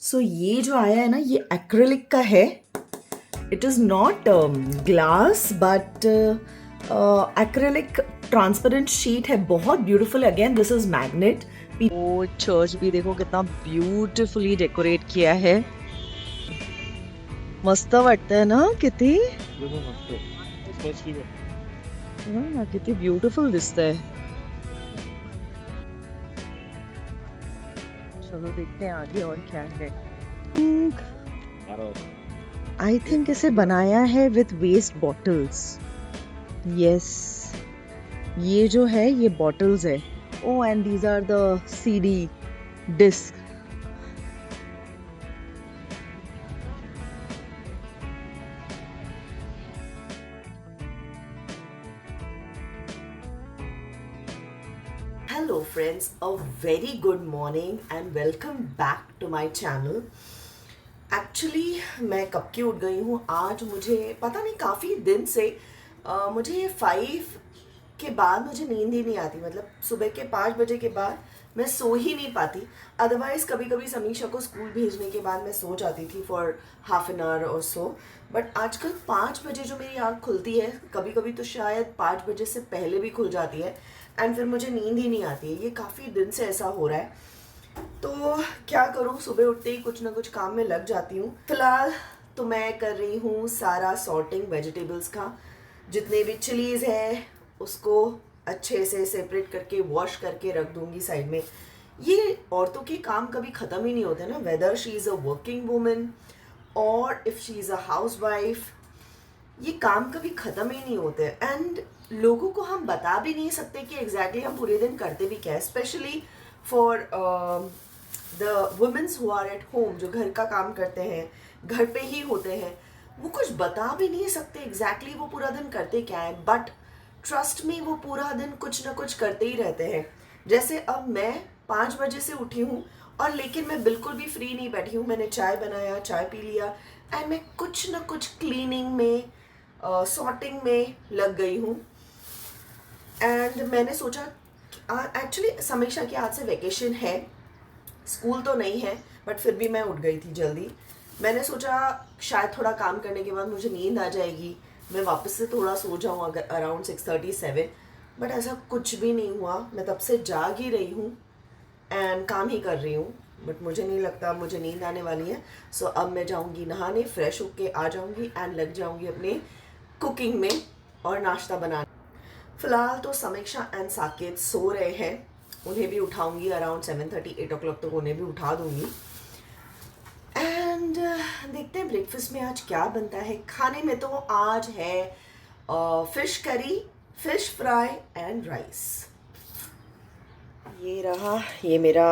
सो ये जो आया है ना, ये एक्रिलिक का है. It is not glass but acrylic transparent sheet है. बहुत beautiful. Again this is magnet. वो चर्च भी देखो कितना ब्यूटीफुली डेकोरेट किया है. मस्त वाटतंय ना किती. किती ब्यूटीफुल दिसतंय. चलो देखते हैं आगे और क्या है. आई थिंक इसे बनाया है विथ वेस्ट बॉटल्स. यस, ये जो है ये बॉटल्स है. Oh and these are the CD disc. Hello friends, a very good morning and welcome back to my channel. Actually मैं कब की उठ गई हूँ आज. मुझे पता नहीं, काफ़ी दिन से मुझे 5 के बाद मुझे नींद ही नहीं आती. मतलब सुबह के 5 बजे के बाद मैं सो ही नहीं पाती. अदरवाइज़ कभी कभी समीक्षा को स्कूल भेजने के बाद मैं सो जाती थी फॉर हाफ एन आवर और सो. बट आजकल 5 बजे जो मेरी आँख खुलती है, कभी कभी तो शायद 5 बजे से पहले भी खुल जाती है एंड फिर मुझे नींद ही नहीं आती है. ये काफ़ी दिन से ऐसा हो रहा है. तो क्या करूँ, सुबह उठते ही कुछ ना कुछ काम में लग जाती हूँ. फिलहाल तो मैं कर रही हूँ सारा सॉर्टिंग वेजिटेबल्स का. जितने भी चिलीज़ है उसको अच्छे से सेपरेट करके वॉश करके रख दूँगी साइड में. ये औरतों के काम कभी ख़त्म ही नहीं होते ना, whether she is a working women और if she is a housewife. ये काम कभी ख़त्म ही नहीं होते एंड लोगों को हम बता भी नहीं सकते कि एग्जैक्टली हम पूरे दिन करते भी क्या है. Specially for the womens who are at home, जो घर का काम करते हैं, घर पे ही होते हैं, वो कुछ बता भी नहीं सकते एग्जैक्टली वो पूरा दिन करते क्या है. बट ट्रस्ट में वो पूरा दिन कुछ ना कुछ करते ही रहते हैं. जैसे अब मैं 5 बजे से उठी हूँ और लेकिन मैं बिल्कुल भी फ्री नहीं बैठी हूँ. मैंने चाय बनाया, चाय पी लिया एंड मैं कुछ ना कुछ क्लीनिंग में सॉर्टिंग में लग गई हूँ. एंड मैंने सोचा एक्चुअली समीक्षा की आज से वेकेशन है, स्कूल तो नहीं है, बट फिर भी मैं उठ गई थी जल्दी. मैंने सोचा शायद थोड़ा काम करने के बाद मुझे नींद आ जाएगी, मैं वापस से थोड़ा सो जाऊँ अगर अराउंड 6:37. बट ऐसा कुछ भी नहीं हुआ. मैं तब से जाग ही रही हूँ एंड काम ही कर रही हूँ. बट मुझे नहीं लगता मुझे नींद आने वाली है. सो अब मैं जाऊँगी नहाने, फ्रेश होके आ जाऊँगी एंड लग जाऊँगी अपने कुकिंग में और नाश्ता बनाने. फ़िलहाल तो समीक्षा एंड साकेत सो रहे हैं. उन्हें भी उठाऊंगी अराउंड 7:30 8 o'clock तक उन्हें भी उठा दूंगी. एंड देखते हैं ब्रेकफास्ट में आज क्या बनता है. खाने में तो आज है fish curry, fish fry and rice. ये रहा, ये मेरा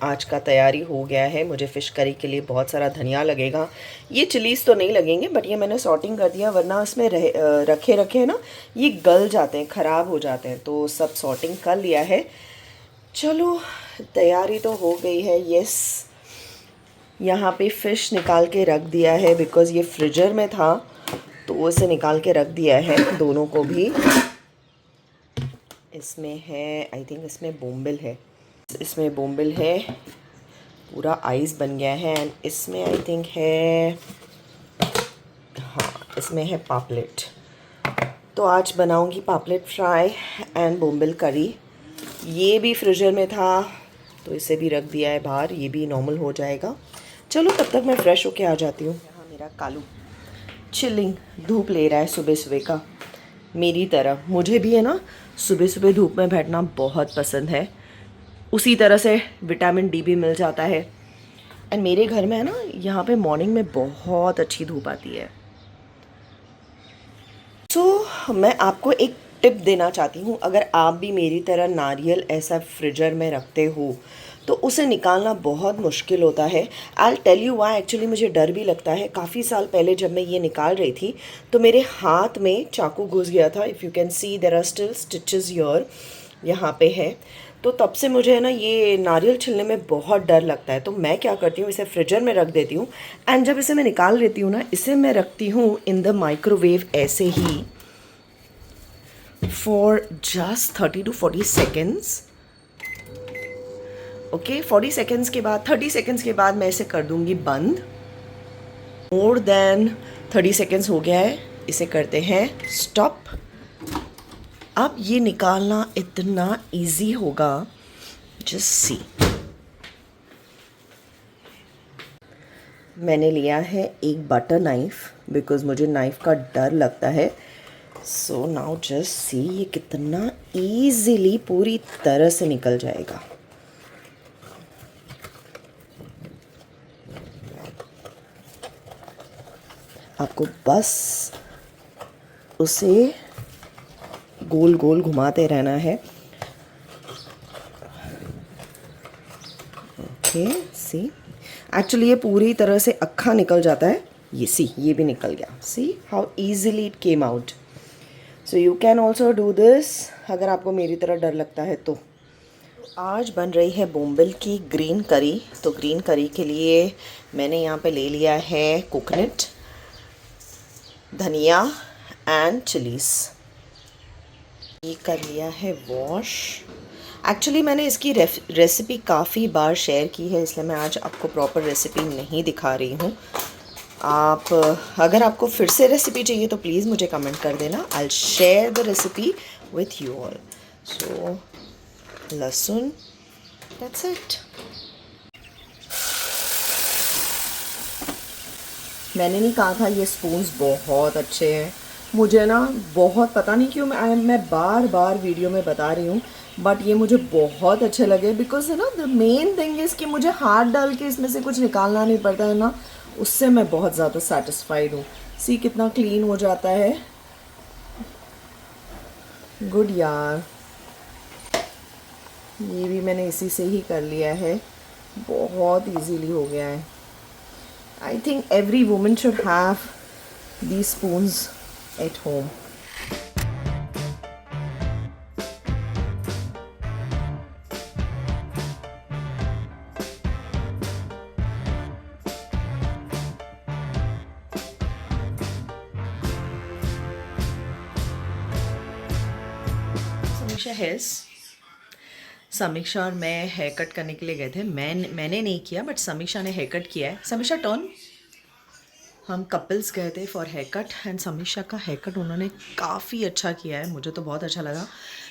आज का तैयारी हो गया है. मुझे फ़िश करी के लिए बहुत सारा धनिया लगेगा. ये चिलीज़ तो नहीं लगेंगे बट ये मैंने सॉर्टिंग कर दिया, वरना इसमें रखे हैं ना, ये गल जाते हैं, ख़राब हो जाते हैं. तो सब सॉर्टिंग कर लिया है. चलो तैयारी तो हो गई है. यस, यहाँ पे फ़िश निकाल के रख दिया है बिकॉज़ ये फ्रीजर में था तो उसे निकाल के रख दिया है दोनों को भी. इसमें है, आई थिंक इसमें बोम्बिल है. इसमें बोम्बिल है, पूरा आइस बन गया है. एंड इसमें आई थिंक है, हाँ इसमें है पापलेट. तो आज बनाऊंगी पापलेट फ्राई एंड बोम्बिल करी. ये भी फ्रीजर में था तो इसे भी रख दिया है बाहर, ये भी नॉर्मल हो जाएगा. चलो तब तक मैं फ़्रेश होके आ जाती हूँ. यहाँ मेरा कालू चिलिंग धूप ले रहा है सुबह सुबह का, मेरी तरह. मुझे भी है ना सुबह सुबह धूप में बैठना बहुत पसंद है. उसी तरह से विटामिन डी भी मिल जाता है. एंड मेरे घर में है ना, यहाँ पे मॉर्निंग में बहुत अच्छी धूप आती है. सो मैं आपको एक टिप देना चाहती हूँ. अगर आप भी मेरी तरह नारियल ऐसा फ्रीजर में रखते हो तो उसे निकालना बहुत मुश्किल होता है. I tell you why. Actually मुझे डर भी लगता है. काफ़ी साल पहले जब मैं ये निकाल रही थी तो मेरे हाथ में चाकू घुस गया था. If you can see there are still stitches your, यहाँ पे है. तो तब से मुझे है ना ये नारियल छिलने में बहुत डर लगता है. तो मैं क्या करती हूँ, इसे फ्रीजर में रख देती हूँ एंड जब इसे मैं निकाल लेती हूँ ना, इसे मैं रखती हूँ इन द माइक्रोवेव ऐसे ही for just 30 to 40 seconds. Okay 40 seconds के बाद, 30 सेकेंड्स के बाद मैं इसे कर दूंगी बंद। मोर देन 30 सेकेंड्स हो गया है, इसे करते हैं स्टॉप। अब ये निकालना इतना इजी होगा, जस्ट सी। मैंने लिया है एक बटर नाइफ़, बिकॉज़ मुझे नाइफ़ का डर लगता है। सो नाउ जस्ट सी, ये कितना ईज़िली पूरी तरह से निकल जाएगा। आपको बस उसे गोल गोल घुमाते रहना है। ओके सी, एक्चुअली ये पूरी तरह से अक्खा निकल जाता है। ये सी, ये भी निकल गया। See how easily it came out. So you can also do this, अगर आपको मेरी तरह डर लगता है तो। आज बन रही है बोम्बिल की ग्रीन करी। तो ग्रीन करी के लिए मैंने यहाँ पे ले लिया है कोकोनट, धनिया एंड चिलीज़। ये कर लिया है वॉश। एक्चुअली मैंने इसकी रेसिपी काफ़ी बार शेयर की है, इसलिए मैं आज आपको प्रॉपर रेसिपी नहीं दिखा रही हूँ। आप अगर आपको फिर से रेसिपी चाहिए तो प्लीज़ मुझे कमेंट कर देना। I will share the recipe with you all. So लहसुन, दैट्स इट। मैंने नहीं कहा था ये स्पून्स बहुत अच्छे हैं। मुझे ना बहुत, पता नहीं क्यों मैं बार बार वीडियो में बता रही हूँ, बट ये मुझे बहुत अच्छे लगे। बिकॉज है ना, द मेन थिंग इज़ कि मुझे हाथ डाल के इसमें से कुछ निकालना नहीं पड़ता है ना, उससे मैं बहुत ज़्यादा सेटिस्फाइड हूँ। सी कितना क्लीन हो जाता है। गुड यार, ये भी मैंने इसी से ही कर लिया है, बहुत इजीली हो गया है। I think every woman should have these spoons at home. समीक्षा और मैं हेयर कट करने के लिए गए थे। मैंने नहीं किया, बट समीक्षा ने हेयर कट किया है। समीक्षा टर्न। हम कपल्स गए थे फॉर हेयर कट एंड समीक्षा का हेयर कट उन्होंने काफ़ी अच्छा किया है, मुझे तो बहुत अच्छा लगा।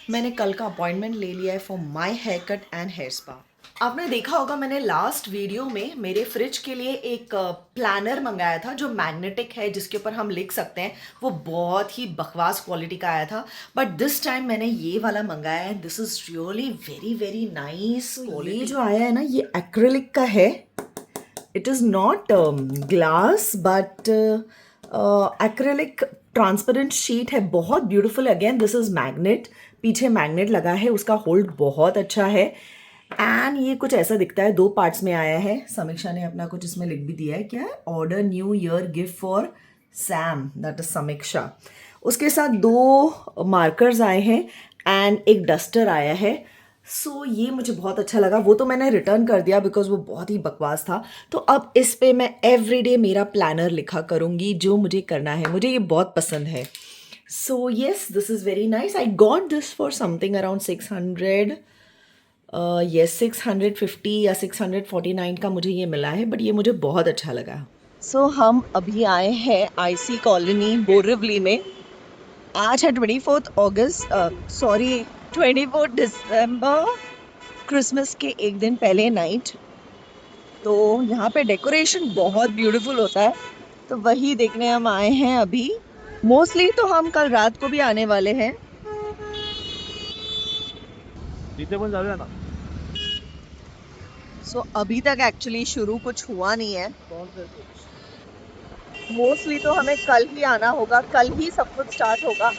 मैंने कल का अपॉइंटमेंट ले लिया है for my hair cut and hair spa. आपने देखा होगा मैंने लास्ट वीडियो में मेरे फ्रिज के लिए एक प्लानर मंगाया था जो मैग्नेटिक है, जिसके ऊपर हम लिख सकते हैं। वो बहुत ही बकवास क्वालिटी का आया था, बट दिस टाइम मैंने ये वाला मंगाया है। This is really very very nice. ये जो आया है ना, ये एक्रिलिक का है। It is not glass but acrylic transparent sheet है, बहुत beautiful. Again this is magnet, पीछे मैग्नेट लगा है, उसका होल्ड बहुत अच्छा है। एंड ये कुछ ऐसा दिखता है, 2 पार्ट्स में आया है। समीक्षा ने अपना कुछ इसमें लिख भी दिया है, क्या है, order new year gift for Sam, that is समीक्षा। उसके साथ 2 मार्कर्स आए हैं एंड एक डस्टर आया है। सो ये मुझे बहुत अच्छा लगा। वो तो मैंने रिटर्न कर दिया बिकॉज वो बहुत ही बकवास था। तो अब इस पे मैं एवरीडे मेरा प्लानर लिखा करूँगी जो मुझे करना है, मुझे ये बहुत पसंद है। So yes, this is very nice. I got this for something around 600, yes 650 या 649 का मुझे ये मिला है, बट ये मुझे बहुत अच्छा लगा। सो हम अभी आए हैं आईसी कॉलोनी बोरिवली में। आज है 24 अगस्त, सॉरी 24 दिसंबर, क्रिसमस के एक दिन पहले नाइट। तो यहाँ पे डेकोरेशन बहुत ब्यूटीफुल होता है, तो वही देखने हम आए हैं अभी। मोस्टली तो हम कल रात को भी आने वाले हैं। सो अभी तक एक्चुअली शुरू कुछ हुआ नहीं है। मोस्टली तो हमें कल ही आना होगा, कल ही सब कुछ स्टार्ट होगा।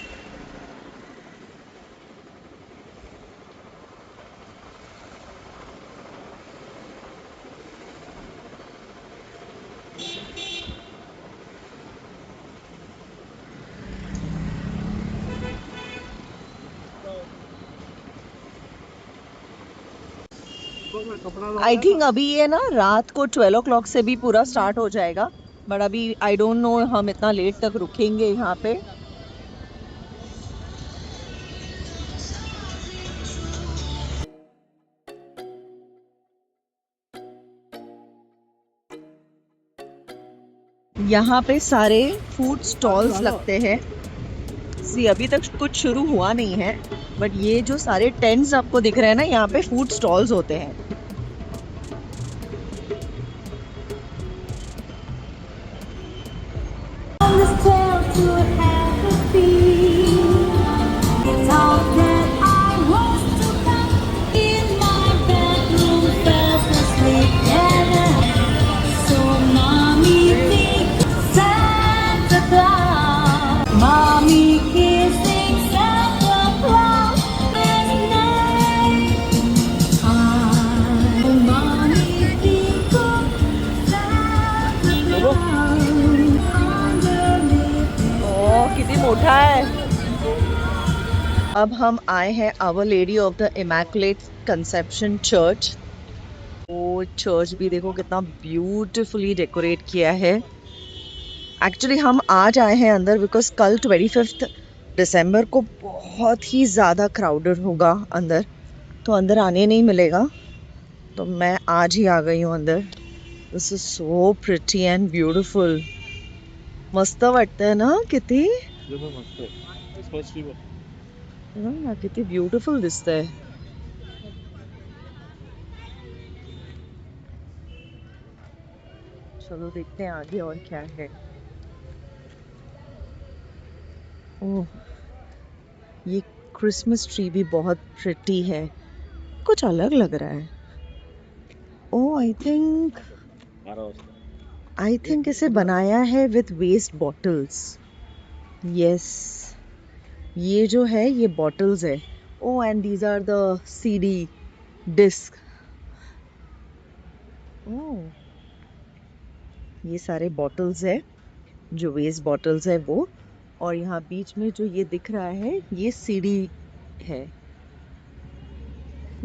आई थिंक अभी ये ना रात को 12 o'clock से भी पूरा स्टार्ट हो जाएगा, बट अभी आई डोंट नो हम इतना लेट तक रुकेंगे यहाँ पे। यहाँ पे सारे फूड स्टॉल्स लगते हैं। सी अभी तक कुछ शुरू हुआ नहीं है, बट ये जो सारे टेंट्स आपको दिख रहे हैं ना, यहाँ पे फूड स्टॉल्स होते हैं। कितनी मोटा है। अब हम आए हैं Our Lady of the Immaculate Conception church. वो चर्च भी देखो कितना ब्यूटीफुली डेकोरेट किया है। एक्चुअली हम आज आए हैं अंदर बिकॉज कल 25 दिसंबर को बहुत ही ज़्यादा क्राउडेड होगा अंदर, तो अंदर आने नहीं मिलेगा, तो मैं आज ही आ गई हूँ अंदर। This is so pretty and beautiful. मस्त वाटतंय ना किती? किती ब्यूटीफुल दिसतंय। चलो देखते हैं आगे और क्या है। ओह, ये क्रिसमस ट्री भी बहुत प्रिटी है, कुछ अलग लग रहा है। ओह, आई थिंक इसे बनाया है विथ वेस्ट बॉटल्स। यस, ये जो है ये बॉटल्स है। Oh, and these are the CD disc. Oh, ये सारे बॉटल्स है, जो वेस्ट बॉटल्स है वो। और यहाँ बीच में जो ये दिख रहा है ये सीडी है।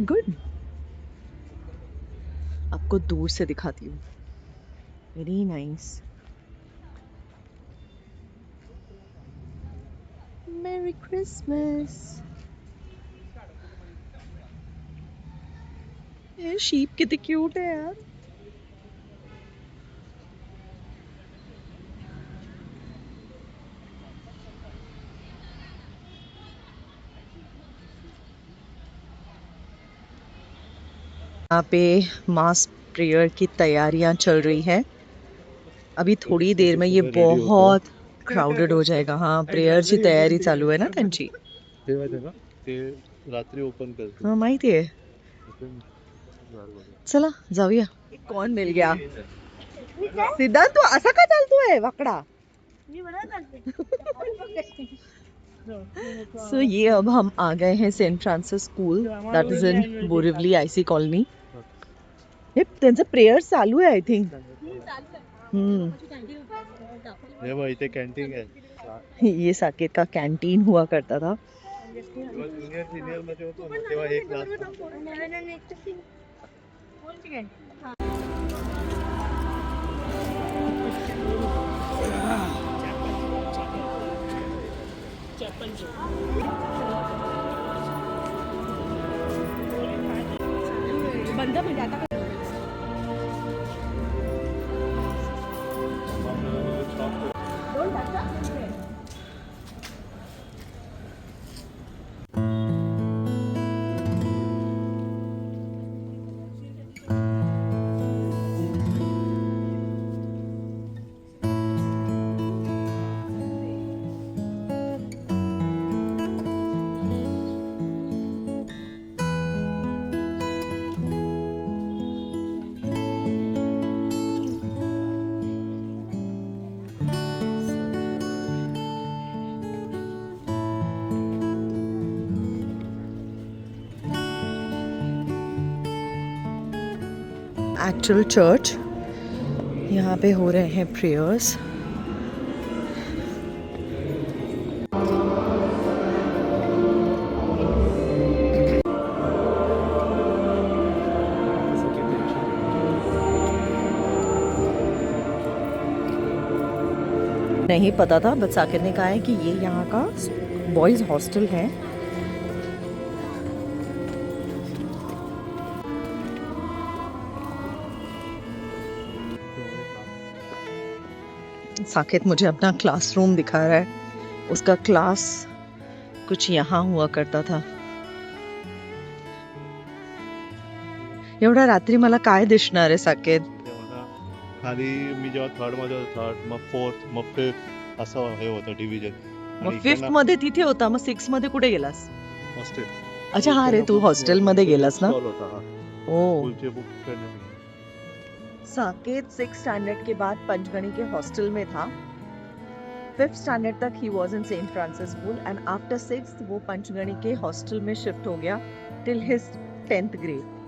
गुड, आपको दूर से दिखाती हूँ। Very nice. मेरी क्रिसमस। ये शीप कितनी क्यूट है यार। यहाँ पे मास प्रेयर की तैयारियां चल रही है। अभी थोड़ी देर में ये बहुत क्राउडेड हो जाएगा। हाँ, प्रेयरची तयारी चालू आहे ना त्यांची। रात्री ओपन करते। हाँ, माहिती आहे। चला जाऊया। कौन मिल गया? सिद्धांत, तू असा का चालतोय वाकडा? सो ये अब हम आ गए हैं Saint Francis school, that is in Borivali IC colony. हे त्यांचं प्रेयर चालू आहे आय थिंक। हे बघ इथे कॅन्टीन आहे। ये साकेत का कैंटीन हुआ करता था। जूनियर सीनियर मध्ये होतो ना तेव्हा एक क्लास बंद म्हणजे आता एक्चुअल चर्च, यहाँ पे हो रहे हैं प्रेयर्स। नहीं पता था, बट साकिब ने कहा है कि ये यहाँ का बॉयज़ हॉस्टल है। साकेत मुझे अपना क्लासरूम दिखा रहा है. उसका क्लास कुछ यहाँ हुआ करता था. एवढ्या रात्री मला काय दिसणार आहे साकेत? तेव्हा खाली मी जेव्हा थर्ड मध्ये होतो, थर्ड मग फोर्थ मग फिफ्थ असं हे होतं डिव्हिजन. मग फिफ्थ मध्ये तिथे होता, मग सिक्स मध्ये कुठे गेलास? हॉस्टेल. अच्छा हा रे, तू हॉस्टेल मध्ये गेलास ना? होता हा. ओ. स्कूलचे बुक करणे. साकेत 6th स्टैंडर्ड के बाद पंचगणी के हॉस्टल में था. 5th स्टैंडर्ड तक ही was in Saint Francis school and after 6th वो पंचगणी के हॉस्टल में शिफ्ट हो गया टिल हिज 10th ग्रेड.